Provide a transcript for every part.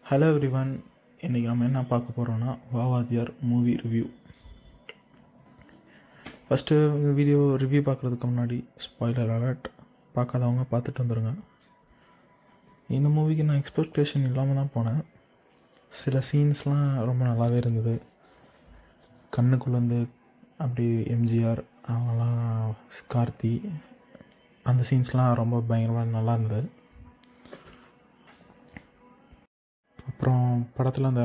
Hello everyone, இன்றைக்கி நம்ம என்ன பார்க்க போகிறோன்னா Vaa Vaathiyaar movie review. First video review பார்க்குறதுக்கு முன்னாடி ஸ்பாய்லர் அலர்ட், பார்க்காதவங்க பார்த்துட்டு வந்துடுங்க. இந்த மூவிக்கு நான் எக்ஸ்பெக்டேஷன் இல்லாமல் தான் போனேன். சில சீன்ஸ்லாம் ரொம்ப நல்லாவே இருந்தது. கண்ணுக்குள்ளேருந்து அப்படி எம்ஜிஆர் அவங்கெல்லாம், கார்த்தி, அந்த சீன்ஸ்லாம் ரொம்ப பயங்கரமாக நல்லா இருந்தது. அப்புறம் படத்தில் அந்த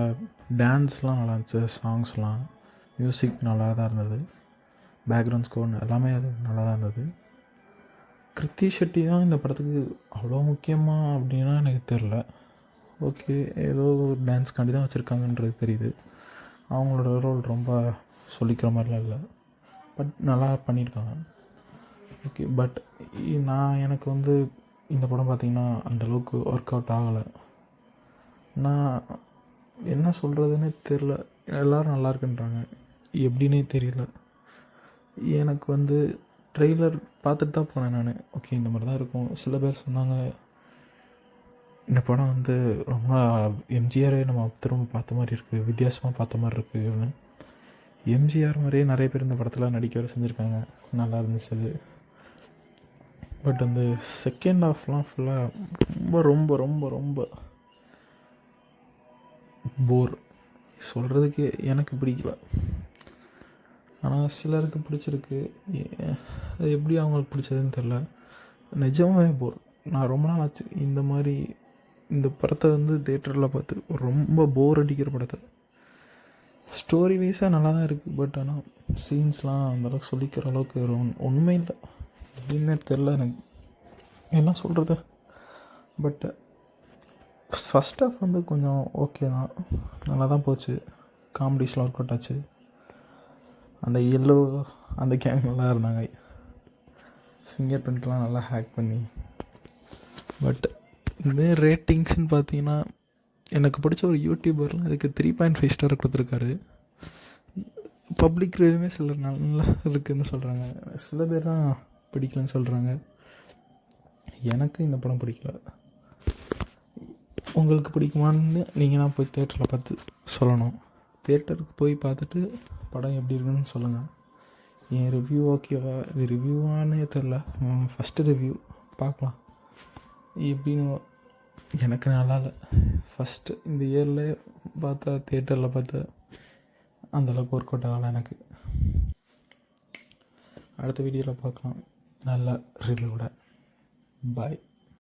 டான்ஸ்லாம் நல்லா இருந்துச்சு, சாங்ஸ்லாம், மியூசிக் நல்லா தான் இருந்தது, பேக்ரவுண்ட் ஸ்கோர் எல்லாமே அது நல்லா தான் இருந்தது. கிருத்தி ஷெட்டி தான் இந்த படத்துக்கு அவ்வளோ முக்கியமாக அப்படின்னா எனக்கு தெரில. ஓகே, ஏதோ ஒரு டான்ஸ்காண்டி தான் வச்சுருக்காங்கன்றது தெரியுது. அவங்களோட ரோல் ரொம்ப சொல்லிக்கிற மாதிரிலாம் இல்லை, பட் நல்லா பண்ணியிருக்காங்க. ஓகே, பட் எனக்கு வந்து இந்த படம் பார்த்திங்கன்னா அந்தளவுக்கு ஒர்க் அவுட் ஆகலை. நான் என்ன சொல்கிறதுனே தெரில. எல்லோரும் நல்லா இருக்குன்றாங்க, எப்படின்னே தெரியல. எனக்கு வந்து ட்ரெய்லர் பார்த்துட்டு தான் போனேன் நான். ஓகே, இந்த மாதிரி தான் இருக்கும். சில பேர் சொன்னாங்க இந்த படம் வந்து ரொம்ப எம்ஜிஆரே நம்ம திரும்ப பார்த்த மாதிரி இருக்குது, வித்தியாசமாக பார்த்த மாதிரி இருக்குதுன்னு. எம்ஜிஆர் மாதிரியே நிறைய பேர் இந்த படத்தில் நடிக்க வர செஞ்சுருக்காங்க, நல்லா இருந்துச்சு அது. பட் வந்து செகண்ட் ஹாஃப்லாம் ஃபுல்லாக ரொம்ப ரொம்ப ரொம்ப ரொம்ப போர். சொல்கிறதுக்கு எனக்கு பிடிக்கல, ஆனால் சிலருக்கு பிடிச்சிருக்கு. அது எப்படி அவங்களுக்கு பிடிச்சதுன்னு தெரில. நிஜமாகவே போர். நான் ரொம்ப நாள் ஆச்சு இந்த மாதிரி இந்த படத்தை வந்து தேட்டரில் பார்த்து ரொம்ப போர் அடிக்கிற படத்தை. ஸ்டோரி வைஸாக நல்லா தான் இருக்குது, பட் ஆனால் சீன்ஸ்லாம் அந்தளவுக்கு சொல்லிக்கிற அளவுக்கு ஒன்றுமே இல்லை. எப்படின்னே தெரில எனக்கு என்ன சொல்கிறது. பட் ஃபஸ்ட் ஹாஃப் வந்து கொஞ்சம் ஓகே தான், நல்லா தான் போச்சு. காமெடிஸ்லாம் ஒர்க் அவுட் ஆச்சு. அந்த எல்லோ அந்த கேங் நல்லா இருந்தாங்க, ஃபிங்கர் பிரிண்ட்லாம் நல்லா ஹேக் பண்ணி. பட் இந்த ரேட்டிங்ஸ்ன்னு பார்த்தீங்கன்னா எனக்கு பிடிச்ச ஒரு யூடியூபர்லாம் அதுக்கு 3.5 ஸ்டார் கொடுத்துருக்காரு. பப்ளிக் ரிவ்யூமே சிலர் நல்லா இருக்குதுன்னு சொல்கிறாங்க, சில பேர் தான் பிடிக்கலன்னு சொல்கிறாங்க. எனக்கு இந்த படம் பிடிக்கல. உங்களுக்கு பிடிக்குமான்னு நீங்கள் தான் போய் தேட்டரில் பார்த்து சொல்லணும். தேட்டருக்கு போய் பார்த்துட்டு படம் எப்படி இருக்குன்னு சொல்லுங்கள். என் ரிவ்யூ ஓகேவா, இது ரிவ்யூவானே தெரில, ஃபஸ்ட்டு ரிவ்யூ பார்க்கலாம் எப்படின்னு. எனக்கு நல்லா இல்லை. ஃபஸ்ட்டு இந்த இயரில் பார்த்தா தேட்டரில் பார்த்தா அந்தளவுக்கு ஒர்க் அவுட் ஆகலை எனக்கு. அடுத்த வீடியோவில் பார்க்கலாம் நல்ல ரிவ்யூவோட. பாய்.